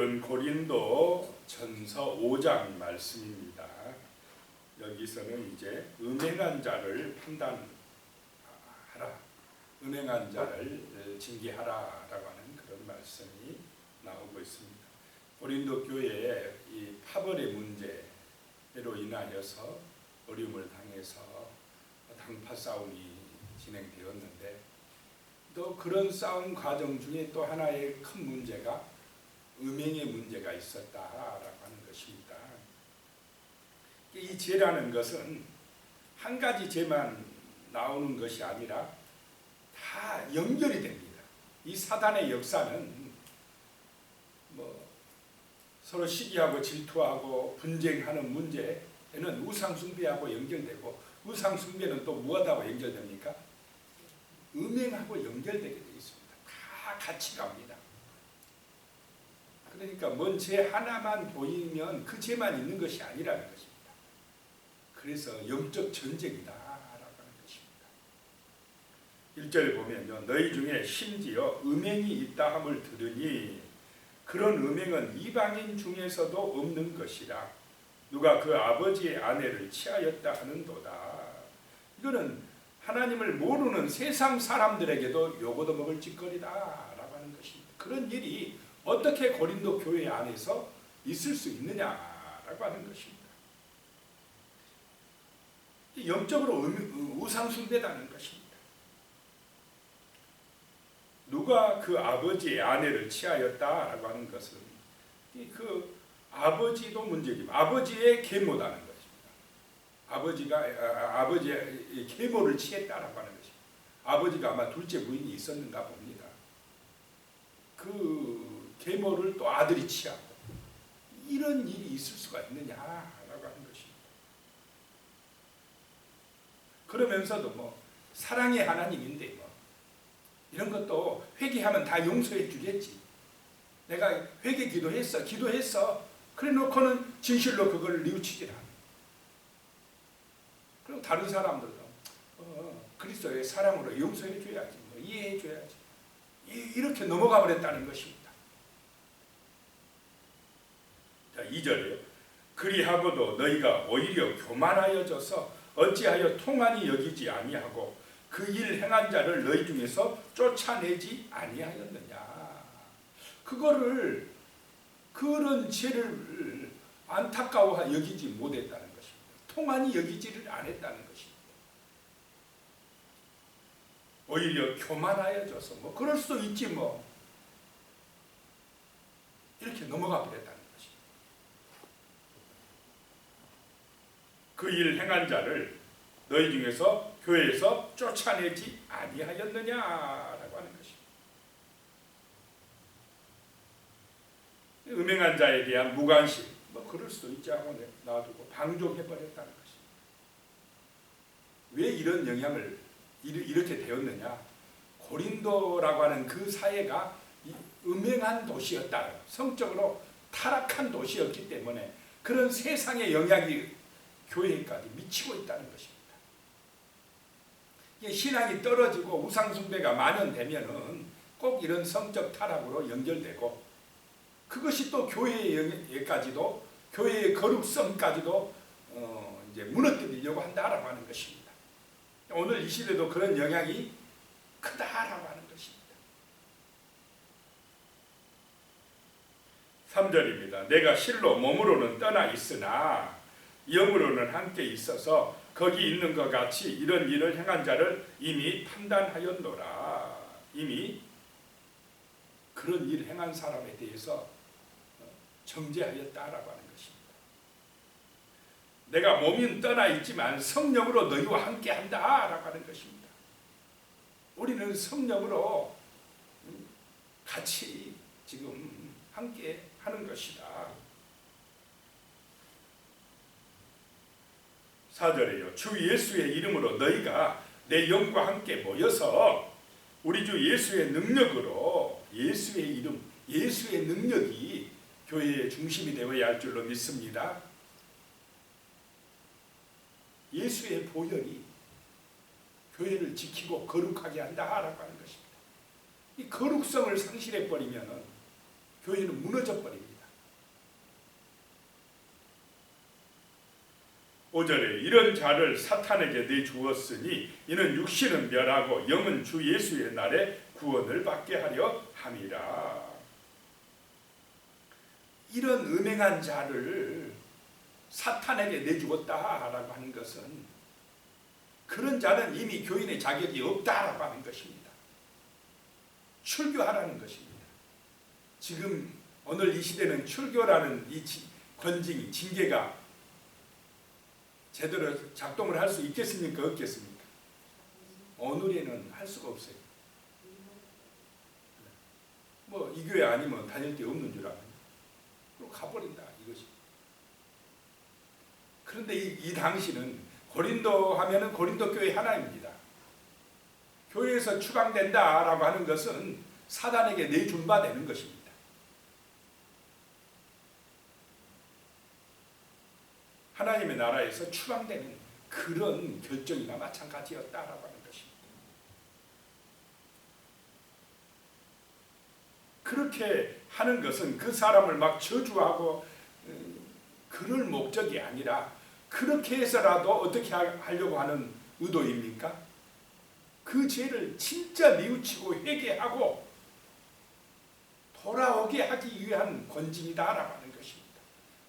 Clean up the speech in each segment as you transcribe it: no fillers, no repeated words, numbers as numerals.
오늘은 고린도 전서 5장 말씀입니다. 여기서는 이제 음행한 자를 판단하라, 음행한 자를 징계하라라고 하는 그런 말씀이 나오고 있습니다. 고린도 교회에 이 파벌의 문제로 인하여서 어려움을 당해서 당파 싸움이 진행되었는데, 또 그런 싸움 과정 중에 또 하나의 큰 문제가 음행의 문제가 있었다라고 하는 것입니다. 이 죄라는 것은 한 가지 죄만 나오는 것이 아니라 다 연결이 됩니다. 이 사단의 역사는 서로 시기하고 질투하고 분쟁하는 문제에는 우상숭배하고 연결되고, 우상숭배는 또 무엇하고 연결됩니까? 음행하고 연결되게 되어 있습니다. 다 같이 갑니다. 그러니까 뭔 죄 하나만 보이면 그 죄만 있는 것이 아니라는 것입니다. 그래서 영적 전쟁이다라고 하는 것입니다. 1절 보면요, 너희 중에 심지어 음행이 있다 함을 들으니 그런 음행은 이방인 중에서도 없는 것이라. 누가 그 아버지의 아내를 취하였다 하는도다. 이거는 하나님을 모르는 세상 사람들에게도 요거도 먹을 짓거리다라고 하는 것입니다. 그런 일이 어떻게 고린도 교회 안에서 있을 수 있느냐라고 하는 것입니다. 영적으로 우상숭배다는 것입니다. 누가 그 아버지의 아내를 취하였다라고 하는 것은 그 아버지도 문제지만 아버지의 계모다는 것입니다. 아버지의 계모를 취했다라고 하는 것입니다. 아버지가 아마 둘째 부인이 있었는가 봅니다. 그 계모를 또 아들이 취하고, 이런 일이 있을 수가 있느냐라고 하는 것입니다. 그러면서도 사랑의 하나님인데 이런 것도 회개하면 다 용서해 주겠지. 내가 회개 기도했어. 그래 놓고는 진실로 그걸 뉘우치질 않아. 그리고 다른 사람들도 그리스도의 사랑으로 용서해 줘야지, 이해해 줘야지, 이렇게 넘어가 버렸다는 것입니다. 자, 2절이요. 그리하고도 너희가 오히려 교만하여져서 어찌하여 통한이 여기지 아니하고 그 일 행한 자를 너희 중에서 쫓아내지 아니하였느냐. 그거를, 그런 죄를 안타까워 여기지 못했다는 것입니다. 통한이 여기지를 않았다는 것입니다. 오히려 교만하여져서 그럴 수도 있지 이렇게 넘어가 버렸다는 것입니다. 그 일 행한 자를 너희 중에서 교회에서 쫓아내지 아니하였느냐라고 하는 것입니다. 음행한 자에 대한 무관심, 그럴 수도 있지 하고 놔두고 방종해버렸다는 것입니다. 왜 이런 영향을 이렇게 되었느냐? 고린도라고 하는 그 사회가 음행한 도시였다, 성적으로 타락한 도시였기 때문에 그런 세상의 영향이 교회까지 미치고 있다는 것입니다. 신앙이 떨어지고 우상숭배가 만연되면은 꼭 이런 성적 타락으로 연결되고, 그것이 또 교회에까지도, 교회의 거룩성까지도 이제 무너뜨리려고 한다라고 하는 것입니다. 오늘 이 시대도 그런 영향이 크다라고 하는 것입니다. 3절입니다. 내가 실로 몸으로는 떠나 있으나 영으로는 함께 있어서 거기 있는 것 같이 이런 일을 행한 자를 이미 판단하였노라. 이미 그런 일을 행한 사람에 대해서 정죄하였다라고 하는 것입니다. 내가 몸은 떠나 있지만 성령으로 너희와 함께 한다라고 하는 것입니다. 우리는 성령으로 같이 지금 함께 하는 것이다. 4절에요. 주 예수의 이름으로 너희가 내 영과 함께 모여서 우리 주 예수의 능력으로, 예수의 이름, 예수의 능력이 교회의 중심이 되어야 할 줄로 믿습니다. 예수의 보혈이 교회를 지키고 거룩하게 한다라고 하는 것입니다. 이 거룩성을 상실해버리면 교회는 무너져 버립니다. 5절에 이런 자를 사탄에게 내주었으니 이는 육신은 멸하고 영은 주 예수의 날에 구원을 받게 하려 함이라. 이런 음행한 자를 사탄에게 내주었다라고 하는 것은 그런 자는 이미 교인의 자격이 없다라고 하는 것입니다. 출교하라는 것입니다. 지금 오늘 이 시대는 출교라는 이 권징이 징계가 제대로 작동을 할 수 있겠습니까? 없겠습니까? 오늘에는 할 수가 없어요. 뭐 이 교회 아니면 다닐 데 없는 줄 알아요. 그럼 가버린다 이것이. 그런데 이 당시는 고린도 하면은 고린도 교회 하나입니다. 교회에서 추방된다라고 하는 것은 사단에게 내준 바 되는 것입니다. 하나님의 나라에서 추방되는 그런 결정이나 마찬가지였다라고 하는 것입니다. 그렇게 하는 것은 그 사람을 막 저주하고 그럴 목적이 아니라 그렇게 해서라도 어떻게 하려고 하는 의도입니까? 그 죄를 진짜 뉘우치고 회개하고 돌아오게 하기 위한 권징이다라고 하는 것입니다.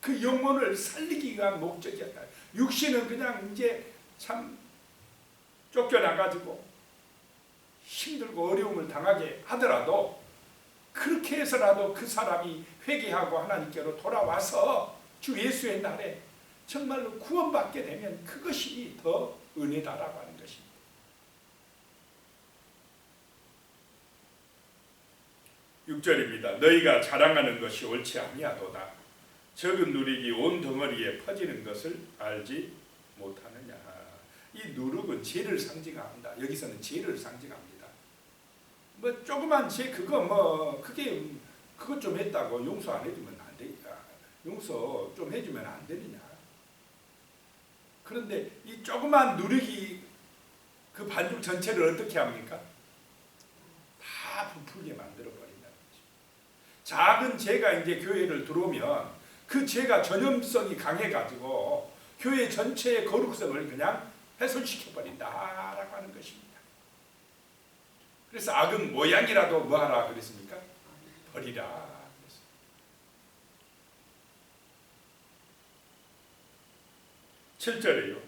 그 영혼을 살리기 위한 목적이었다. 육신은 그냥 이제 참 쫓겨나가지고 힘들고 어려움을 당하게 하더라도 그렇게 해서라도 그 사람이 회개하고 하나님께로 돌아와서 주 예수의 날에 정말로 구원받게 되면 그것이 더 은혜다라고 하는 것입니다. (6절입니다) 너희가 자랑하는 것이 옳지 아니하도다. 적은 누룩이 온 덩어리에 퍼지는 것을 알지 못하느냐. 이 누룩은 죄를 상징합니다. 여기서는 죄를 상징합니다. 뭐 조그만 죄 그거 그거 좀 했다고 용서 안 해주면 안 되니까 용서 좀 해주면 안 되느냐. 그런데 이 조그만 누룩이 그 반죽 전체를 어떻게 합니까? 다 부풀게 만들어 버린다는 거죠. 작은 죄가 이제 교회를 들어오면 그 죄가 전염성이 강해가지고 교회 전체의 거룩성을 그냥 훼손시켜 버린다라고 하는 것입니다. 그래서 악은 모양이라도 뭐하라 그랬습니까? 버리라. 7절에요.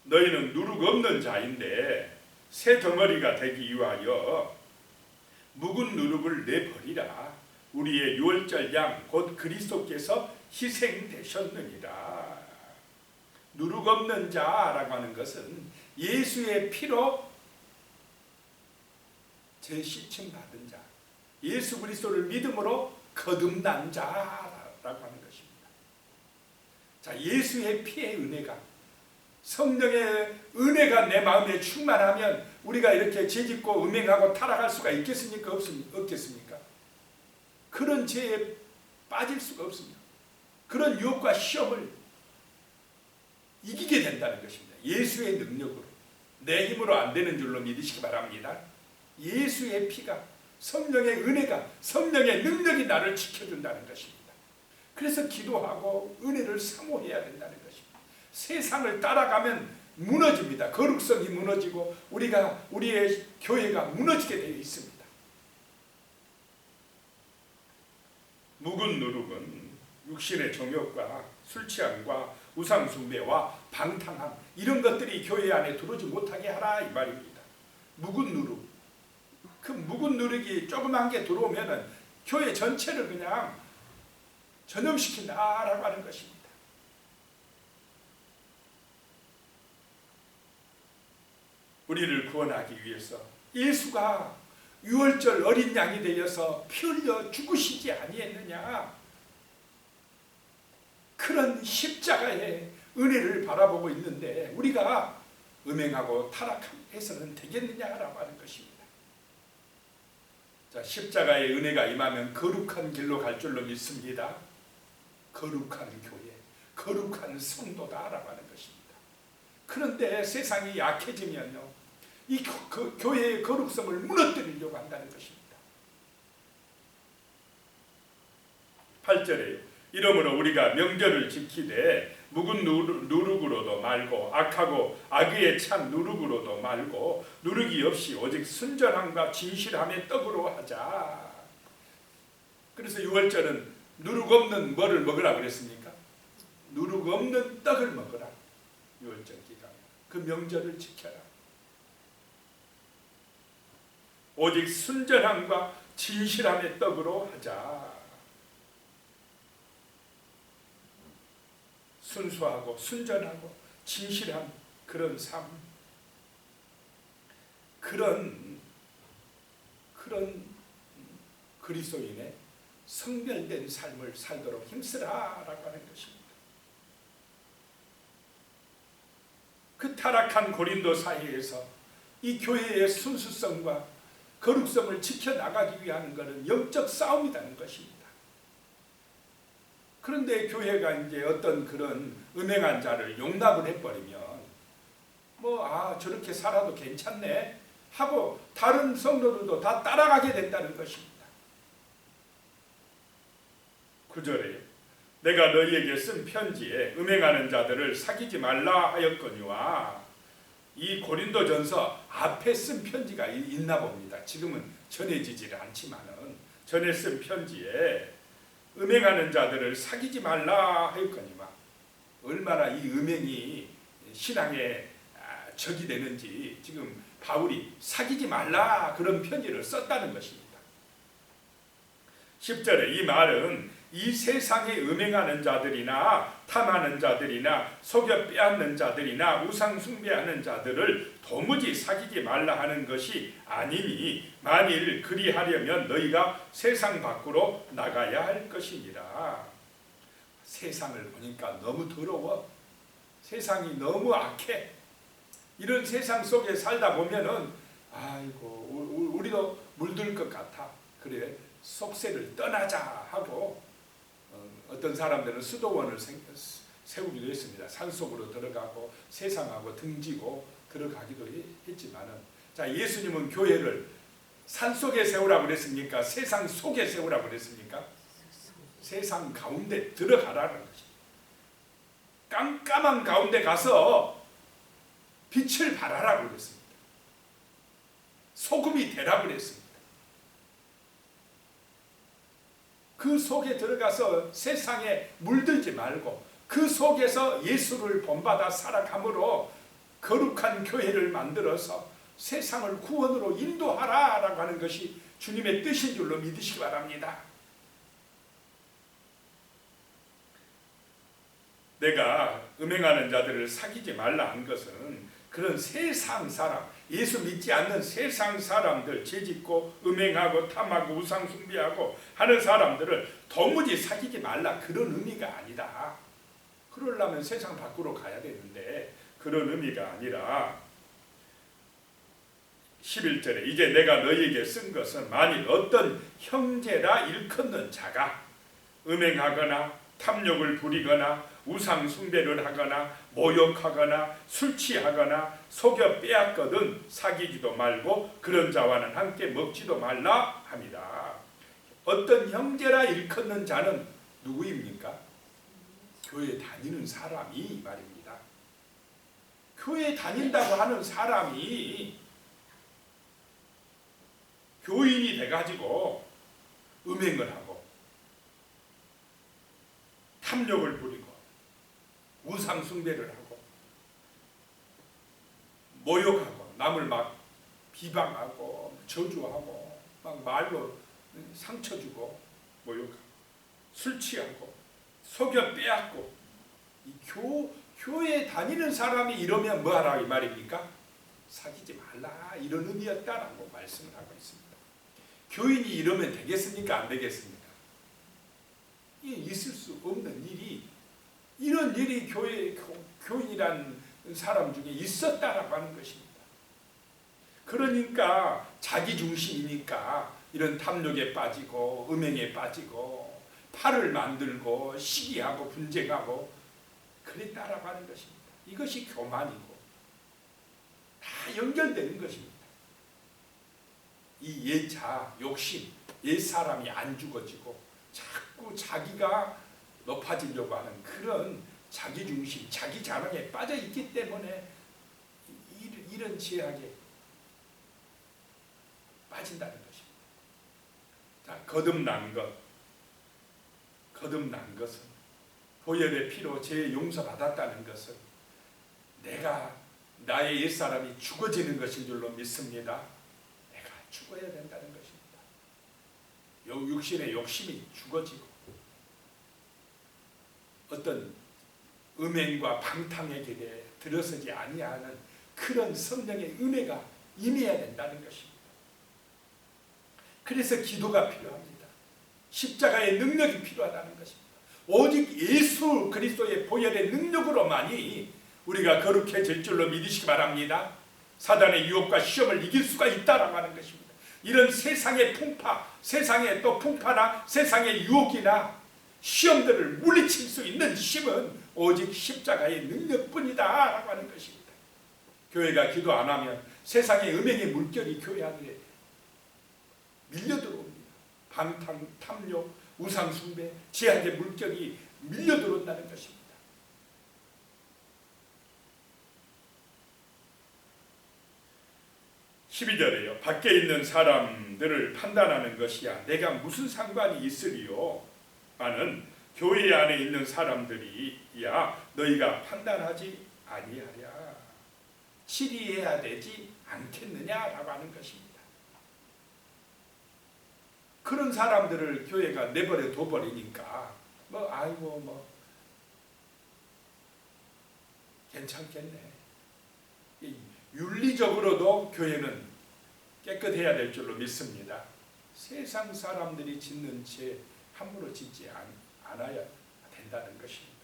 너희는 누룩 없는 자인데 새 덩어리가 되기 위하여 묵은 누룩을 내버리라. 우리의 유월절 양 곧 그리스도께서 희생되셨느니라. 누룩 없는 자라고 하는 것은 예수의 피로 재시침 받은 자, 예수 그리스도를 믿음으로 거듭난 자라고 하는 것입니다. 자, 예수의 피의 은혜가, 성령의 은혜가 내 마음에 충만하면 우리가 이렇게 죄짓고 음행하고 타락할 수가 있겠습니까? 없겠습니까? 그런 죄에 빠질 수가 없습니다. 그런 유혹과 시험을 이기게 된다는 것입니다. 예수의 능력으로. 내 힘으로 안 되는 줄로 믿으시기 바랍니다. 예수의 피가, 성령의 은혜가, 성령의 능력이 나를 지켜준다는 것입니다. 그래서 기도하고 은혜를 사모해야 된다는 것입니다. 세상을 따라가면 무너집니다. 거룩성이 무너지고 우리의 교회가 무너지게 되어 있습니다. 묵은 누룩은 육신의 정욕과 술 취함과 우상 숭배와 방탕함 이런 것들이 교회 안에 들어오지 못하게 하라 이 말입니다. 묵은 누룩. 그 묵은 누룩이 조그만 게 들어오면은 교회 전체를 그냥 전염시킨다라고 하는 것입니다. 우리를 구원하기 위해서 예수가 유월절 어린 양이 되어서 피 흘려 죽으시지 아니했느냐. 그런 십자가의 은혜를 바라보고 있는데 우리가 음행하고 타락해서는 되겠느냐라고 하는 것입니다. 자, 십자가의 은혜가 임하면 거룩한 길로 갈 줄로 믿습니다. 거룩한 교회, 거룩한 성도다라고 하는 것입니다. 그런데 세상이 약해지면요, 이 교회의 거룩성을 무너뜨리려고 한다는 것입니다. 8절에요. 이러므로 우리가 명절을 지키되 묵은 누룩으로도 말고 악하고 악의에 찬 누룩으로도 말고 누룩이 없이 오직 순전함과 진실함의 떡으로 하자. 그래서 6월절은 누룩 없는 뭐를 먹으라 그랬습니까? 누룩 없는 떡을 먹으라. 6월절 기간 그 명절을 지켜라. 오직 순전함과 진실함의 떡으로 하자. 순수하고 순전하고 진실한 그런 삶, 그런 그리스도인의 성별된 삶을 살도록 힘쓰라라고 하는 것입니다. 그 타락한 고린도 사회에서 이 교회의 순수성과 거룩성을 지켜나가기 위한 것은 영적 싸움이라는 것입니다. 그런데 교회가 이제 어떤 그런 음행한 자를 용납을 해버리면 저렇게 살아도 괜찮네 하고 다른 성도들도 다 따라가게 된다는 것입니다. 9절에 내가 너희에게 쓴 편지에 음행하는 자들을 사귀지 말라 하였거니와, 이 고린도전서 앞에 쓴 편지가 있나 봅니다. 지금은 전해지지를 않지만은 전에 쓴 편지에 음행하는 자들을 사귀지 말라 하였거니와, 얼마나 이 음행이 신앙에 적이 되는지 지금 바울이 사귀지 말라 그런 편지를 썼다는 것입니다. 10절에 이 말은 이 세상에 음행하는 자들이나 탐하는 자들이나 속여 빼앗는 자들이나 우상 숭배하는 자들을 도무지 사귀지 말라 하는 것이 아니니, 만일 그리하려면 너희가 세상 밖으로 나가야 할 것이니라. 세상을 보니까 너무 더러워. 세상이 너무 악해. 이런 세상 속에 살다 보면은 우리도 물들 것 같아. 그래 속세를 떠나자 하고 어떤 사람들은 수도원을 세우기도 했습니다. 산속으로 들어가고 세상하고 등지고 들어가기도 했지만은, 자, 예수님은 교회를 산속에 세우라고 그랬습니까? 세상 속에 세우라고 그랬습니까? 세상 가운데 들어가라는 것이. 깜깜한 가운데 가서 빛을 발하라고 그랬습니다. 소금이 되라고 그랬습니다. 그 속에 들어가서 세상에 물들지 말고 그 속에서 예수를 본받아 살아감으로 거룩한 교회를 만들어서 세상을 구원으로 인도하라라고 하는 것이 주님의 뜻인 줄로 믿으시기 바랍니다. 내가 음행하는 자들을 사귀지 말라 한 것은 그런 세상 사람, 예수 믿지 않는 세상 사람들, 죄짓고 음행하고 탐하고 우상 숭배하고 하는 사람들을 도무지 사귀지 말라 그런 의미가 아니다. 그러려면 세상 밖으로 가야 되는데 그런 의미가 아니라, 11절에 이제 내가 너희에게 쓴 것은 만일 어떤 형제라 일컫는 자가 음행하거나 탐욕을 부리거나 우상 숭배를 하거나 모욕하거나 술 취하거나 속여 빼앗거든 사귀지도 말고 그런 자와는 함께 먹지도 말라 합니다. 어떤 형제라 일컫는 자는 누구입니까? 교회 다니는 사람이 말입니다. 교회 다닌다고 하는 사람이 교인이 돼가지고 음행을 하고 탐욕을 부리고 우상 숭배를 하고 모욕하고 남을 막 비방하고 저주하고 막 말로 상처 주고 모욕하고 술 취하고 속여 빼앗고, 이 교회에 다니는 사람이 이러면 뭐하라 이 말입니까? 사귀지 말라 이런 의미였다라고 말씀을 하고 있습니다. 교인이 이러면 되겠습니까? 안 되겠습니까? 있을 수 없는 일이, 이런 일이 교인이란 사람 중에 있었다라고 하는 것입니다. 그러니까 자기중심이니까 이런 탐욕에 빠지고 음행에 빠지고 팔을 만들고 시기하고 분쟁하고 그랬다라고 하는 것입니다. 이것이 교만이고 다 연결되는 것입니다. 이 옛자 욕심, 옛사람이 안 죽어지고 자꾸 자기가 높아지려고 하는 그런 자기중심, 자기 자랑에 빠져 있기 때문에 이런 죄악에 빠진다는 것입니다. 자, 거듭난 것은 보혈의 피로 죄 용서받았다는 것은 내가 나의 옛사람이 죽어지는 것인 줄로 믿습니다. 내가 죽어야 된다는 것입니다. 육신의 욕심이 죽어지고 어떤 음행과 방탕의 길에 들어서지 아니하는 그런 성령의 은혜가 임해야 된다는 것입니다. 그래서 기도가 필요합니다. 십자가의 능력이 필요하다는 것입니다. 오직 예수 그리스도의 보혈의 능력으로만이 우리가 거룩해질 줄로 믿으시기 바랍니다. 사단의 유혹과 시험을 이길 수가 있다라고 하는 것입니다. 이런 세상의 풍파, 세상의 또 풍파나 세상의 유혹이나 시험들을 물리칠 수 있는 힘은 오직 십자가의 능력뿐이다 라고 하는 것입니다. 교회가 기도 안 하면 세상의 음행의 물결이 교회 안에 밀려들어옵니다. 방탕, 탐욕, 우상숭배, 죄악의 물결이 밀려들어온다는 것입니다. (12절에요) 밖에 있는 사람들을 판단하는 것이야 내가 무슨 상관이 있으리요? 나는 교회 안에 있는 사람들이야 너희가 판단하지 아니하랴. 치리해야 되지 않겠느냐라고 하는 것입니다. 그런 사람들을 교회가 내버려 둬버리니까 괜찮겠네. 윤리적으로도 교회는 깨끗해야 될 줄로 믿습니다. 세상 사람들이 짓는 죄 함부로 짓지 않아야 된다는 것입니다.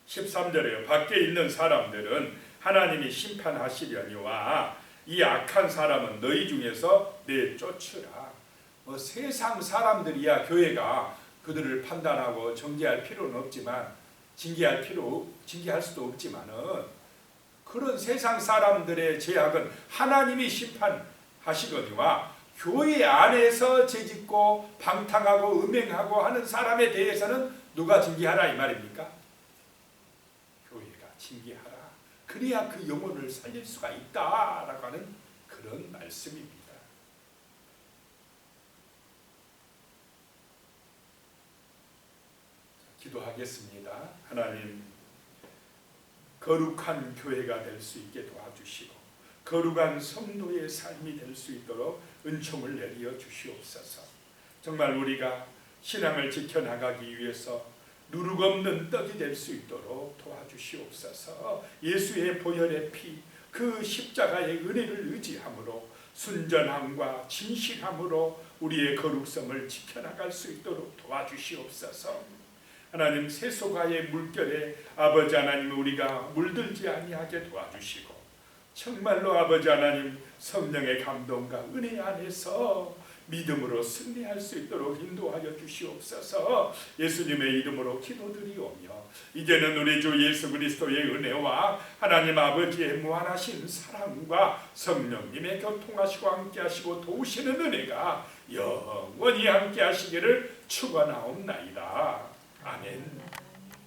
13절에요. 밖에 있는 사람들은 하나님이 심판하시려니와 이 악한 사람은 너희 중에서 내쫓으라. 세상 사람들이야 교회가 그들을 판단하고 정죄할 필요는 없지만 징계할 수도 없지만은 그런 세상 사람들의 죄악은 하나님이 심판하시거니와 교회 안에서 죄짓고 방탕하고 음행하고 하는 사람에 대해서는 누가 징계하라 이 말입니까? 교회가 징계하라. 그래야 그 영혼을 살릴 수가 있다라고 하는 그런 말씀입니다. 기도하겠습니다. 하나님, 거룩한 교회가 될 수 있게 도와주시고 거룩한 성도의 삶이 될 수 있도록 은총을 내려 주시옵소서. 정말 우리가 신앙을 지켜나가기 위해서 누룩없는 떡이 될 수 있도록 도와주시옵소서. 예수의 보혈의 피, 그 십자가의 은혜를 의지함으로 순전함과 진실함으로 우리의 거룩성을 지켜나갈 수 있도록 도와주시옵소서. 하나님, 세속화의 물결에 아버지 하나님 우리가 물들지 아니하게 도와주시고 정말로 아버지 하나님 성령의 감동과 은혜 안에서 믿음으로 승리할 수 있도록 인도하여 주시옵소서. 예수님의 이름으로 기도드리오며 이제는 우리 주 예수 그리스도의 은혜와 하나님 아버지의 무한하신 사랑과 성령님의 교통하시고 함께하시고 도우시는 은혜가 영원히 함께하시기를 축원하옵나이다. 아멘.